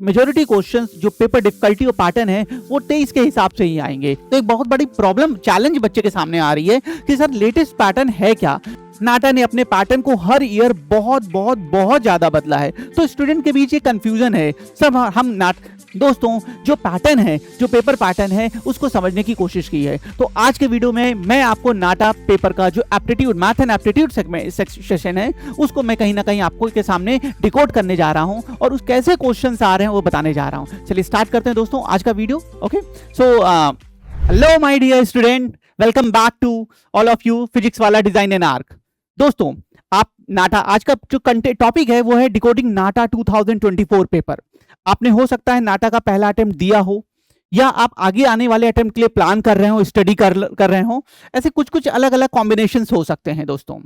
Majority questions जो paper difficulty और pattern है वो 23 के हिसाब से ही आएंगे। तो एक बहुत बड़ी प्रॉब्लम चैलेंज बच्चे के सामने आ रही है कि सर लेटेस्ट पैटर्न है क्या। नाटा ने अपने पैटर्न को हर ईयर बहुत बहुत बहुत ज्यादा बदला है, तो स्टूडेंट के बीच ये कंफ्यूजन है। सब हम दोस्तों जो पैटर्न है, जो पेपर पैटर्न है, उसको समझने की कोशिश की है। तो आज के वीडियो में मैं आपको नाटा पेपर का जो aptitude math and aptitude session है उसको मैं कहीं ना कहीं आपको के सामने डिकोड करने जा रहा हूं और उस कैसे क्वेश्चंस आ रहे हैं वो बताने जा रहा हूं। चलिए स्टार्ट करते हैं दोस्तों आज का video. Okay, so hello my dear student, welcome back to all of you Physics Wallah design and arc. दोस्तों आप नाटा आज का जो टॉपिक है वो है डिकोडिंग नाटा 2024 पेपर। आपने हो सकता है नाटा का पहला अटेम्प्ट दिया हो या आप आगे आने वाले अटेम्प्ट के लिए प्लान कर रहे हो, स्टडी कर रहे हो। ऐसे कुछ कुछ अलग अलग कॉम्बिनेशंस हो सकते हैं दोस्तों।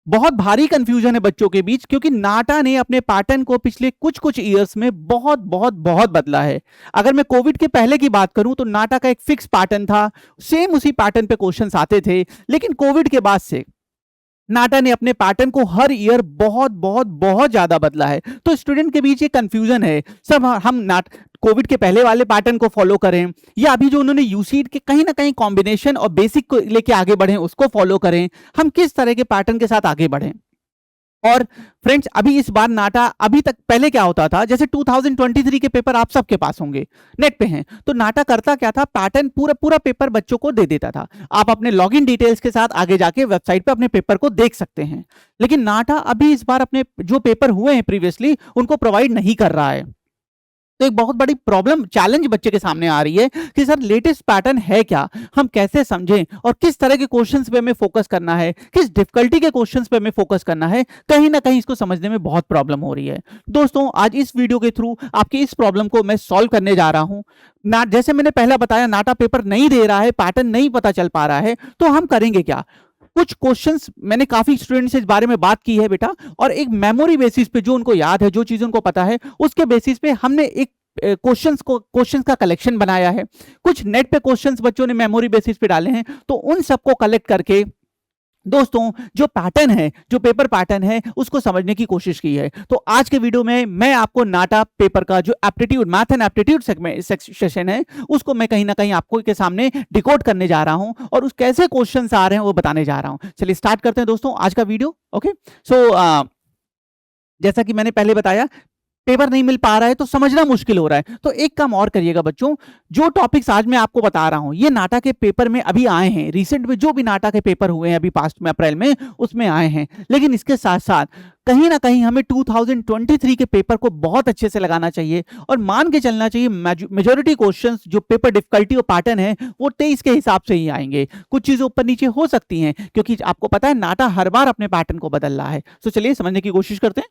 बहुत भारी कंफ्यूजन है बच्चों के बीच क्योंकि नाटा ने अपने पैटर्न को पिछले कुछ कुछ ईयर्स में बहुत बहुत बहुत बदला है। अगर मैं कोविड के पहले की बात करूं तो नाटा का एक फिक्स पैटर्न था, सेम उसी पैटर्न पे क्वेश्चंस आते थे। लेकिन कोविड के बाद से नाटा ने अपने पैटर्न को हर ईयर बहुत बहुत बहुत ज्यादा बदला है। तो स्टूडेंट के बीच ये कंफ्यूजन है, सब हम कोविड के पहले वाले पैटर्न को फॉलो करें या अभी जो उन्होंने यूसीड के कहीं ना कहीं कॉम्बिनेशन और बेसिक को लेके आगे बढ़े उसको फॉलो करें। हम किस तरह के पैटर्न के साथ आगे बढ़ें। और फ्रेंड्स अभी इस बार नाटा, अभी तक पहले क्या होता था, जैसे 2023 के पेपर आप सबके पास होंगे, नेट पे हैं, तो नाटा करता क्या था, पैटर्न पूरा पूरा पेपर बच्चों को दे देता था। आप अपने लॉगिन डिटेल्स के साथ आगे जाके वेबसाइट पे अपने पेपर को देख सकते हैं। लेकिन नाटा अभी इस बार अपने जो पेपर हुए हैं प्रीवियसली उनको प्रोवाइड नहीं कर रहा है। तो एक बहुत बड़ी प्रॉब्लम चैलेंज बच्चे के सामने आ रही है कि सर लेटेस्ट पैटर्न है क्या, हम कैसे समझें और किस तरह के क्वेश्चंस पे हमें फोकस करना है, किस डिफिकल्टी के क्वेश्चंस पे हमें फोकस करना है। कहीं ना कहीं इसको समझने में बहुत प्रॉब्लम हो रही है। दोस्तों आज इस वीडियो के थ्रू आपकी इस प्रॉब्लम को मैं सॉल्व करने जा रहा हूं। जैसे मैंने पहला बताया, नाटा पेपर नहीं दे रहा है, पैटर्न नहीं पता चल पा रहा है, तो हम करेंगे क्या। कुछ क्वेश्चंस मैंने काफी स्टूडेंट से इस बारे में बात की है बेटा, और एक मेमोरी बेसिस पे जो उनको याद है, जो चीज उनको पता है, उसके बेसिस पे हमने एक क्वेश्चंस का कलेक्शन बनाया है। कुछ नेट पे क्वेश्चंस बच्चों ने मेमोरी बेसिस पे डाले हैं, तो उन सबको कलेक्ट करके दोस्तों जो पैटर्न है, जो पेपर पैटर्न है, उसको समझने की कोशिश की है। तो आज के वीडियो में मैं आपको नाटा पेपर का जो aptitude math and aptitude session है उसको मैं कहीं ना कहीं आपको के सामने डिकोड करने जा रहा हूं और उस कैसे क्वेश्चंस आ रहे हैं वो बताने जा रहा हूं। चलिए स्टार्ट करते हैं दोस्तों आज का वीडियो। ओके, सो जैसा कि मैंने पहले बताया, पेपर नहीं मिल पा रहा है तो समझना मुश्किल हो रहा है। तो एक काम और करिएगा बच्चों, जो टॉपिक्स आज मैं आपको बता रहा हूं ये नाटा के पेपर में अभी आए हैं, रिसेंट में जो भी नाटा के पेपर हुए हैं अभी पास्ट में अप्रैल में उसमें आए हैं। लेकिन इसके साथ साथ कहीं ना कहीं हमें 2023 के पेपर को बहुत अच्छे से लगाना चाहिए और मान के चलना चाहिए मेजोरिटी क्वेश्चंस जो पेपर डिफिकल्टी और पैटर्न है वो 23 के हिसाब से ही आएंगे। कुछ चीजें ऊपर नीचे हो सकती हैं क्योंकि आपको पता है नाटा हर बार अपने पैटर्न को बदल रहा है। तो चलिए समझने की कोशिश करते हैं।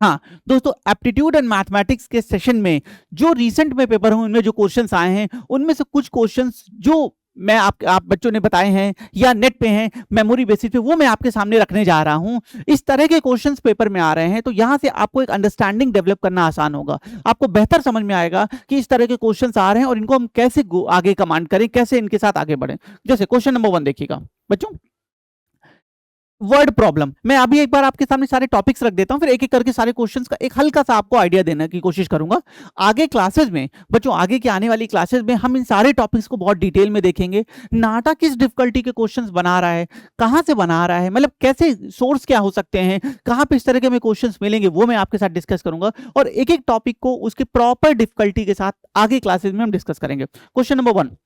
हाँ दोस्तों, एप्टीट्यूड एंड मैथमेटिक्स के सेशन में जो रिसेंट में पेपर हुए उनमें जो क्वेश्चंस आए हैं उनमें से कुछ क्वेश्चंस जो मैं आप बच्चों ने बताए हैं या नेट पे हैं मेमोरी बेसिस पे, वो मैं आपके सामने रखने जा रहा हूं। इस तरह के क्वेश्चंस पेपर में आ रहे हैं तो यहां से आपको एक अंडरस्टैंडिंग डेवलप करना आसान होगा। आपको बेहतर समझ में आएगा कि इस तरह के क्वेश्चंस आ रहे हैं और इनको हम कैसे आगे कमांड करें, कैसे इनके साथ आगे बढ़ें। जैसे क्वेश्चन नंबर 1 देखिएगा बच्चों, वर्ड प्रॉब्लम। मैं अभी एक बार आपके सामने सारे टॉपिक्स रख देता हूं, फिर एक एक करके सारे क्वेश्चंस का एक हल्का सा आपको आइडिया देने की कोशिश करूंगा। आगे क्लासेस में बच्चों, आगे की आने वाली क्लासेस में हम इन सारे टॉपिक्स को बहुत डिटेल में देखेंगे। नाटा किस डिफिकल्टी के क्वेश्चंस बना रहा है, कहां से बना रहा है, मतलब कैसे सोर्स क्या हो सकते हैं, कहां पे इस तरह के हमें क्वेश्चंस मिलेंगे, वो मैं आपके साथ डिस्कस करूंगा। और एक एक टॉपिक को उसके प्रॉपर डिफिकल्टी के साथ आगे क्लासेस में हम डिस्कस करेंगे। क्वेश्चन नंबर 1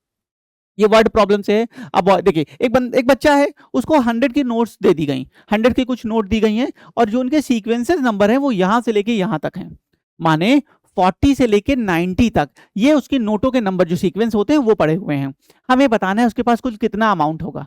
ये वर्ड प्रॉब्लम से है। अब देखिए, एक बच्चा है, उसको 100 की नोट्स दे दी गई, 100 की कुछ नोट दी गई हैं और जो उनके सीक्वेंसेस नंबर हैं वो यहां से लेके यहां तक हैं, माने 40 से लेके 90 तक ये उसकी नोटों के नंबर जो सीक्वेंस होते हैं वो पड़े हुए हैं। हमें बताना है उसके पास कुछ कितना अमाउंट होगा।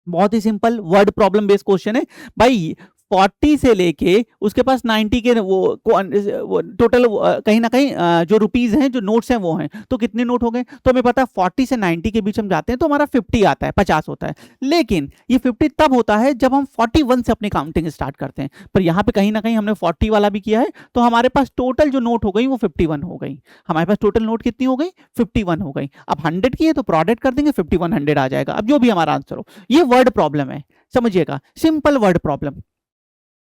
बहुत ही simple word problem based question है भाई। 40 से लेके उसके पास 90 के वो टोटल कहीं ना कहीं जो रुपीज हैं, जो नोट्स हैं वो हैं, तो कितने नोट हो गए। तो हमें पता है 40 से 90 के बीच हम जाते हैं तो हमारा 50 आता है, 50 होता है। लेकिन ये 50 तब होता है जब हम 41 से अपनी काउंटिंग स्टार्ट करते हैं। पर यहाँ पे कहीं ना कहीं हमने 40 वाला भी किया है तो हमारे पास टोटल जो नोट हो गई वो 51 हो गई। हमारे पास टोटल नोट कितनी हो गई, 51 हो गई। अब 100 की है तो प्रोडक्ट कर देंगे, 5100 आ जाएगा। अब जो भी हमारा आंसर हो, ये वर्ड प्रॉब्लम है, समझिएगा, सिंपल वर्ड प्रॉब्लम।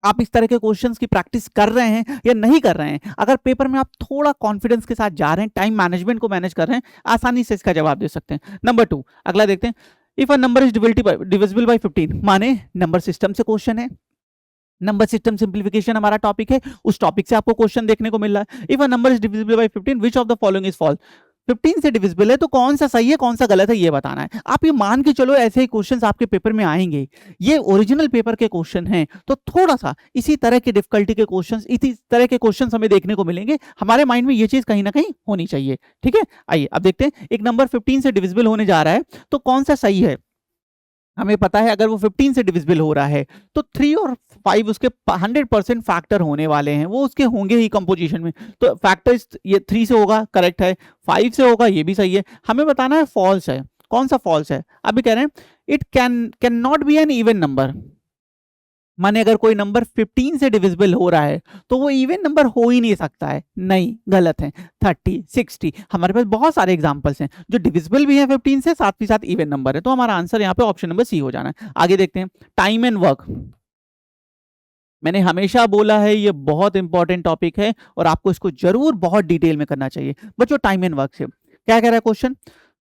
आप इस तरह के क्वेश्चंस की प्रैक्टिस कर रहे हैं या नहीं कर रहे हैं? अगर पेपर में आप थोड़ा कॉन्फिडेंस के साथ जा रहे हैं, टाइम मैनेजमेंट को मैनेज कर रहे हैं, आसानी से इसका जवाब दे सकते हैं। नंबर 2, अगला देखते हैं। If a number is divisible by 15, माने नंबर सिस्टम से क्वेश्चन है, नंबर सिस्टम सिंप्लीफिकेशन हमारा टॉपिक है, उस टॉपिक से आपको क्वेश्चन देखने को मिल रहा है। If a number is divisible by 15, which of the following is false? 15 से डिविजिबल है तो कौन सा सही है कौन सा गलत है ये बताना है। आप ये मान के चलो ऐसे ही क्वेश्चंस आपके पेपर में आएंगे, ये ओरिजिनल पेपर के क्वेश्चन हैं, तो थोड़ा सा इसी तरह के डिफिकल्टी के क्वेश्चंस, इसी तरह के क्वेश्चंस हमें देखने को मिलेंगे। हमारे माइंड में ये चीज कहीं ना कहीं होनी चाहिए। ठीक है, आइए अब देखते हैं। एक नंबर 15 से डिविजिबल होने जा रहा है तो कौन सा सही है? हमें पता है अगर वो 15 से डिविजिबल हो रहा है तो 3 और 5 उसके 100% फैक्टर होने वाले हैं, वो उसके होंगे ही कंपोजिशन में। तो फैक्टर ये 3 से होगा, करेक्ट है, 5 से होगा, ये भी सही है। हमें बताना है फॉल्स है, कौन सा फॉल्स है? अभी कह रहे हैं it can not be an even number, माने अगर कोई नंबर 15 से डिविजिबल हो रहा है तो वो इवन नंबर हो ही नहीं सकता है। नहीं, गलत है। 30, 60, हमारे पास बहुत सारे एग्जांपल्स हैं जो डिविजिबल भी है 15 से, साथ ही साथ इवन नंबर है। तो हमारा आंसर यहाँ पे ऑप्शन नंबर सी हो जाना है। आगे देखते हैं, टाइम एंड वर्क। मैंने हमेशा बोला है ये बहुत इंपॉर्टेंट टॉपिक है और आपको इसको जरूर बहुत डिटेल में करना चाहिए। बच्चों टाइम एंड वर्क से क्या कह रहा है क्वेश्चन?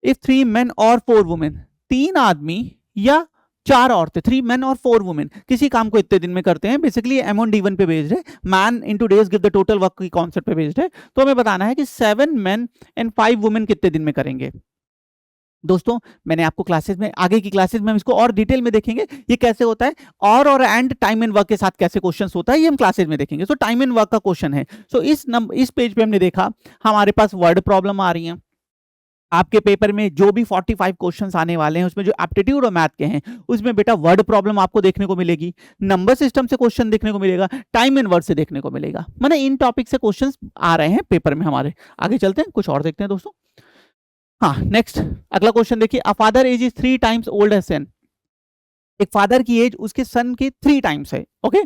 इफ 3 men और 4 women, 3 आदमी या 4 औरतें, 3 men और 4 women किसी काम को इतने दिन में करते हैं, बेसिकली M1D1 पे बेस्ड है, man into days give the total work की कॉन्सेप्ट पे बेस्ड है। तो हमें बताना है कि 7 men एंड 5 women कितने दिन में करेंगे। दोस्तों मैंने आपको क्लासेस में, आगे की क्लासेस में हम इसको और डिटेल में देखेंगे ये कैसे होता है, और एंड टाइम एंड वर्क के साथ कैसे क्वेश्चंस होता है ये हम क्लासेस में देखेंगे। सो टाइम एंड वर्क का क्वेश्चन है। सो इस पेज पे हमने देखा हमारे पास वर्ड प्रॉब्लम आ रही है। आपके पेपर में जो भी 45 क्वेश्चंस आने वाले हैं उसमें जो एप्टीट्यूड और मैथ के हैं उसमें बेटा वर्ड प्रॉब्लम आपको देखने को मिलेगी, नंबर सिस्टम से क्वेश्चन देखने को मिलेगा, टाइम एंड वर्ड से देखने को मिलेगा। माने इन टॉपिक से क्वेश्चंस आ रहे हैं पेपर में हमारे। आगे चलते हैं, कुछ और देखते हैं दोस्तों। हाँ नेक्स्ट अगला क्वेश्चन देखिए, a father age is 3 times old age son. एक फादर की एज उसके सन के 3 times है। Okay,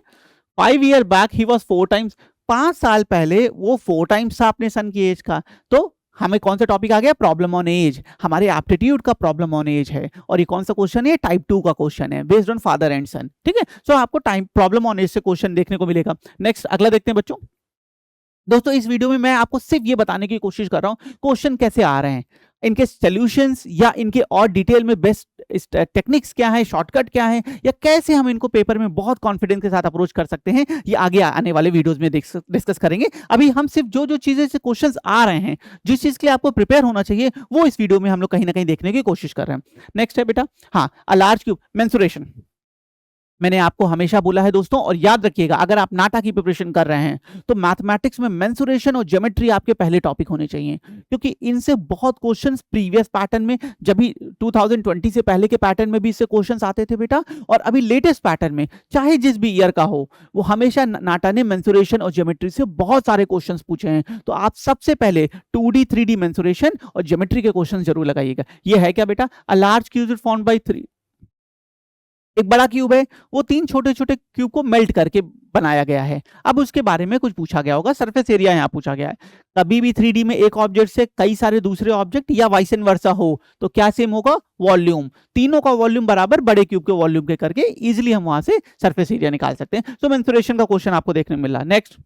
5 year back he was 4 times, 5 साल पहले वो 4 times था अपने सन की एज का। तो हमें कौन सा टॉपिक आ गया? Problem on age. हमारे एप्टीट्यूड का प्रॉब्लम ऑन एज है और ये कौन सा क्वेश्चन है? टाइप 2 का क्वेश्चन है बेस्ड ऑन फादर एंड सन। ठीक है, सो आपको टाइम प्रॉब्लम ऑन एज से क्वेश्चन देखने को मिलेगा। नेक्स्ट अगला देखते हैं बच्चों। दोस्तों इस वीडियो में मैं आपको सिर्फ ये बताने की कोशिश कर रहा हूं क्वेश्चन कैसे आ रहे हैं, इनके सॉल्यूशंस या इनके और डिटेल में बेस्ट टेक्निक्स क्या है, शॉर्टकट क्या है, या कैसे हम इनको पेपर में बहुत कॉन्फिडेंस के साथ अप्रोच कर सकते हैं, ये आगे आने वाले वीडियोस में डिस्कस करेंगे। अभी हम सिर्फ जो जो चीजें से क्वेश्चंस आ रहे हैं, जिस चीज के लिए आपको प्रिपेयर होना चाहिए, वो इस वीडियो में हम लोग कहीं ना कहीं देखने की कोशिश कर रहे हैं। नेक्स्ट है बेटा, हाँ, अ लार्ज क्यूब मेंसुरेशन। मैंने आपको हमेशा बोला है दोस्तों, और याद रखिएगा अगर आप नाटा की प्रिपरेशन कर रहे हैं तो मैथमेटिक्स में मेंसुरेशन और ज्योमेट्री आपके पहले टॉपिक होने चाहिए, क्योंकि इनसे बहुत क्वेश्चंस प्रीवियस पैटर्न में, जब भी 2020 से पहले के पैटर्न में भी इससे क्वेश्चंस आते थे बेटा, और अभी लेटेस्ट पैटर्न में चाहे जिस भी ईयर का हो, वो हमेशा नाटा ने मेंसुरेशन और ज्योमेट्री से बहुत सारे क्वेश्चंस पूछे हैं। तो आप सबसे पहले 2D 3D मेंसुरेशन और ज्योमेट्री के क्वेश्चन जरूर लगाइएगा। ये है क्या बेटा? A large cube is formed by 3, एक बड़ा क्यूब है वो 3 छोटे छोटे क्यूब को मेल्ट करके बनाया गया है। अब उसके बारे में कुछ पूछा गया होगा, सरफेस एरिया यहाँ पूछा गया है। कभी भी 3D में एक ऑब्जेक्ट से कई सारे दूसरे ऑब्जेक्ट या वाइस एंड वर्सा हो तो क्या सेम होगा? वॉल्यूम। तीनों का वॉल्यूम बराबर बड़े क्यूब के वॉल्यूम के करके इजिली हम वहां से सरफेस एरिया निकाल सकते हैं। सो मेंसुरेशन का क्वेश्चन आपको देखने मिल रहा है। Next,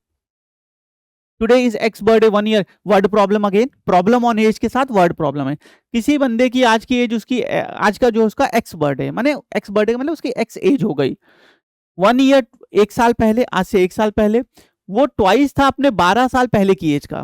today is x birthday 1 year, word problem again, problem on age के साथ वर्ड प्रॉब्लम है। किसी बंदे की आज की एज, उसकी आज का जो उसका एक्स बर्थडे, माने एक्स बर्थडे का मतलब उसकी एक्स एज हो गई 1 year, 1 साल पहले, आज से 1 साल पहले। वो ट्वाइस था अपने 12 साल पहले की एज का,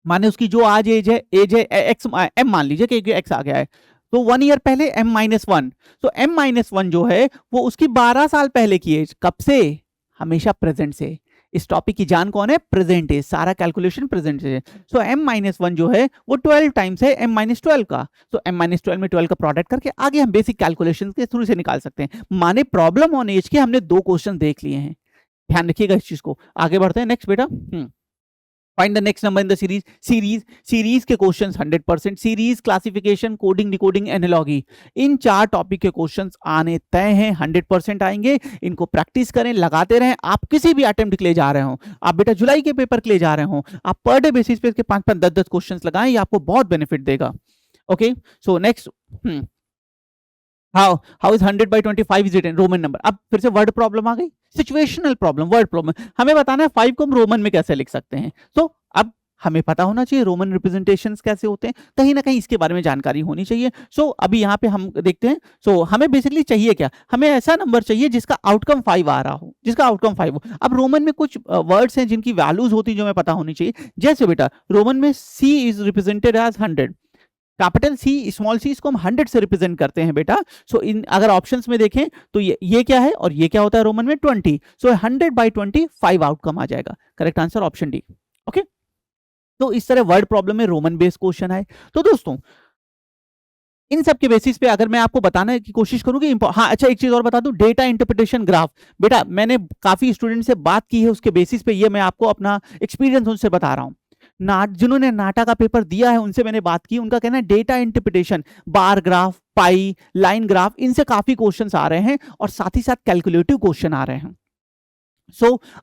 माने उसकी जो आज एज है एक्स, एम मान लीजिए कि एक्स आ गया है, तो 1 year पहले M-1, तो M-1 जो है वो उसकी 12 साल पहले की एज, कब से? हमेशा प्रेजेंट से। इस टॉपिक की जान कौन है? प्रेजेंट है, सारा कैलकुलेशन प्रेजेंट से। सो M-1 जो है वो 12 टाइम्स है M-12 का, तो M-12 में 12 का प्रोडक्ट करके आगे हम बेसिक कैलकुलेशन के थ्रू से निकाल सकते हैं। माने प्रॉब्लम ऑन एज के हमने 2 क्वेश्चन देख लिए हैं, ध्यान रखिएगा इस चीज को। आगे बढ़ते हैं, नेक्स्ट बेटा, find the next number in the series के questions 100%, series, classification, coding, decoding, analogy, इन 4 टॉपिक के क्वेश्चंस आने तय हैं, 100% आएंगे। इनको प्रैक्टिस करें, लगाते रहें। आप किसी भी अटेम्प्ट के लिए जा रहे हो, आप बेटा जुलाई के पेपर के लिए जा रहे हो, आप पर डे बेसिस पे इसके 5-5, 10-10 क्वेश्चंस लगाएं, ये आपको बहुत बेनिफिट देगा। Okay, so next, how is 100 by 25 is written, Roman number. अब फिर से वर्ड प्रॉब्लम आ गई, सिचुएशनल प्रॉब्लम, वर्ड प्रॉब्लम, हमें बताना है 5 को हम रोमन में कैसे लिख सकते हैं। तो अब हमें पता होना चाहिए रोमन रिप्रेजेंटेशंस कैसे होते हैं, कहीं ना कहीं इसके बारे में जानकारी होनी चाहिए। सो अभी यहाँ पे हम देखते हैं। सो हमें बेसिकली चाहिए क्या, हमें ऐसा नंबर चाहिए जिसका आउटकम 5 आ रहा हो, जिसका आउटकम 5 हो। अब रोमन में कुछ वर्ड्स हैं जिनकी वैल्यूज होती है जो हमें पता होनी चाहिए। जैसे बेटा रोमन में C is represented as 100, capital C small C इसको हम 100 से रिप्रेजेंट करते हैं बेटा। सो इन अगर ऑप्शंस में देखें तो ये क्या है और ये क्या होता है रोमन में 20। सो 100/20 5 आउटकम आ जाएगा। Correct answer option D. Okay, तो इस तरह वर्ड प्रॉब्लम में रोमन बेस्ड क्वेश्चन है। तो दोस्तों इन सब के बेसिस पे अगर मैं आपको बताने की कोशिश करूं कि हाँ अच्छा एक चीज और बता दूं, डेटा इंटरप्रिटेशन ग्राफ, बेटा मैंने काफी स्टूडेंट से बात की है, उसके बेसिस पे ये मैं आपको अपना एक्सपीरियंस उनसे बता रहा हूं। जिन्होंने नाटा का पेपर दिया है उनसे मैंने बात की, उनका कहना है डेटा इंटरप्रिटेशन, बार ग्राफ, पाई, लाइन ग्राफ, इनसे काफी क्वेश्चंस आ रहे हैं और साथ ही साथ कैलकुलेटिव क्वेश्चन आ रहे हैं।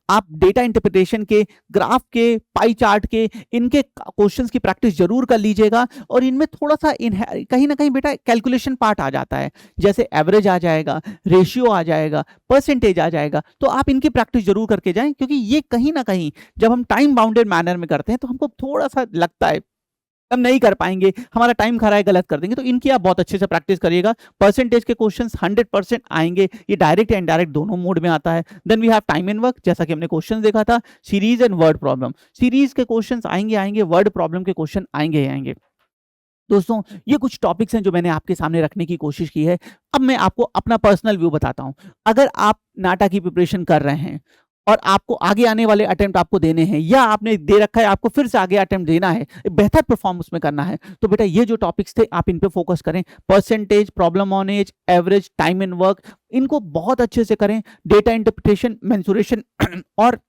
आप डेटा इंटरप्रिटेशन के, ग्राफ के, पाई चार्ट के, इनके क्वेश्चंस की प्रैक्टिस जरूर कर लीजिएगा। और इनमें थोड़ा सा कहीं ना कहीं बेटा कैलकुलेशन पार्ट आ जाता है, जैसे एवरेज आ जाएगा, रेशियो आ जाएगा, परसेंटेज आ जाएगा। तो आप इनकी प्रैक्टिस जरूर करके जाएं, क्योंकि ये कहीं ना कहीं जब हम टाइम बाउंडेड मैनर में करते हैं तो हमको थोड़ा सा लगता है हम नहीं कर पाएंगे, हमारा टाइम खरा है, गलत कर देंगे। तो इनकी आप बहुत अच्छे से प्रैक्टिस करिएगा। परसेंटेज के क्वेश्चंस 100% आएंगे, ये डायरेक्ट या इनडायरेक्ट दोनों मोड में आता है। Then we have time and work, जैसा कि हमने क्वेश्चन देखा था, series and word problem, series के क्वेश्चंस आएंगे, वर्ड प्रॉब्लम के क्वेश्चन आएंगे। दोस्तों ये कुछ टॉपिक्स हैं जो मैंने आपके सामने रखने की कोशिश की है। अब मैं आपको अपना पर्सनल व्यू बताता हूं। अगर आप नाटा की प्रिपरेशन कर रहे हैं और आपको आगे आने वाले अटेम्प्ट आपको देने हैं, या आपने दे रखा है आपको फिर से आगे अटेम्प्ट देना है, बेहतर परफॉर्म उसमें करना है, तो बेटा ये जो टॉपिक्स थे आप इन पे फोकस करें। Percentage, problem on age, average, time and work, इनको बहुत अच्छे से करें। डेटा इंटरप्रिटेशन, मेंसुरेशन और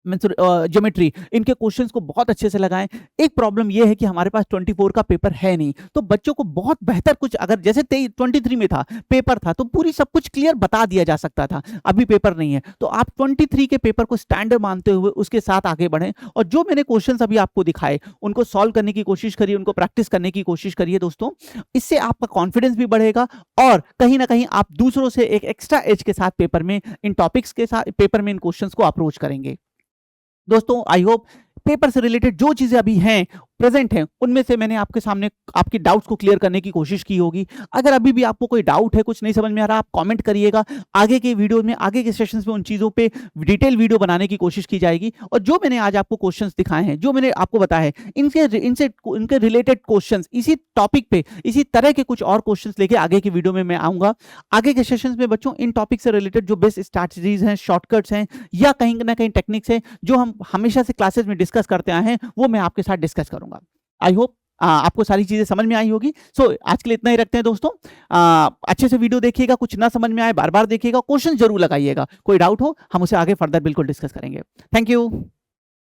ज्योमेट्री, इनके क्वेश्चंस को बहुत अच्छे से लगाएं। एक प्रॉब्लम यह है कि हमारे पास 24 का पेपर है नहीं, तो बच्चों को बहुत बेहतर कुछ, अगर जैसे 23 में था, पेपर था, तो पूरी सब कुछ क्लियर बता दिया जा सकता था। अभी पेपर नहीं है, तो आप 23 के पेपर को स्टैंडर्ड मानते हुए उसके साथ आगे बढ़ें और जो मैंने क्वेश्चंस अभी आपको दिखाए उनको सॉल्व करने की कोशिश करिए, उनको प्रैक्टिस करने की कोशिश करिए दोस्तों। इससे आपका कॉन्फिडेंस भी बढ़ेगा और कहीं ना कहीं आप दूसरों से एक एक्स्ट्रा एज के साथ पेपर में इन टॉपिक्स के साथ पेपर में इन क्वेश्चंस को अप्रोच करेंगे। दोस्तों आई होप पेपर से रिलेटेड जो चीजें अभी हैं, प्रेजेंट हैं, उनमें से मैंने आपके सामने आपकी डाउट्स को क्लियर करने की कोशिश की होगी। अगर अभी भी आपको कोई डाउट है, कुछ नहीं समझ में आ रहा, आप कमेंट करिएगा। आगे के वीडियो में, आगे के सेशंस में उन चीज़ों पे डिटेल वीडियो बनाने की कोशिश की जाएगी। और जो मैंने आज आपको क्वेश्चंस दिखाए हैं, जो मैंने आपको बताया है, इनके रिलेटेड क्वेश्चंस, इसी टॉपिक पे इसी तरह के कुछ और क्वेश्चंस लेके आगे की वीडियो में मैं आऊँगा। आगे के सेशंस में बच्चों इन टॉपिक से रिलेटेड जो बेस्ट स्ट्रैटेजीज हैं, शॉर्टकट्स हैं, या कहीं ना कहीं टेक्निक्स हैं जो हम हमेशा से क्लासेस में डिस्कस करते आए हैं, वो मैं आपके साथ डिस्कस करूंगा। आई होप आपको सारी चीजें समझ में आई होगी। सो आज के लिए इतना ही रखते हैं दोस्तों। अच्छे से वीडियो देखिएगा, कुछ ना समझ में आए बार बार देखिएगा, क्वेश्चन जरूर लगाइएगा। कोई डाउट हो हम उसे आगे फर्दर बिल्कुल डिस्कस करेंगे। Thank you.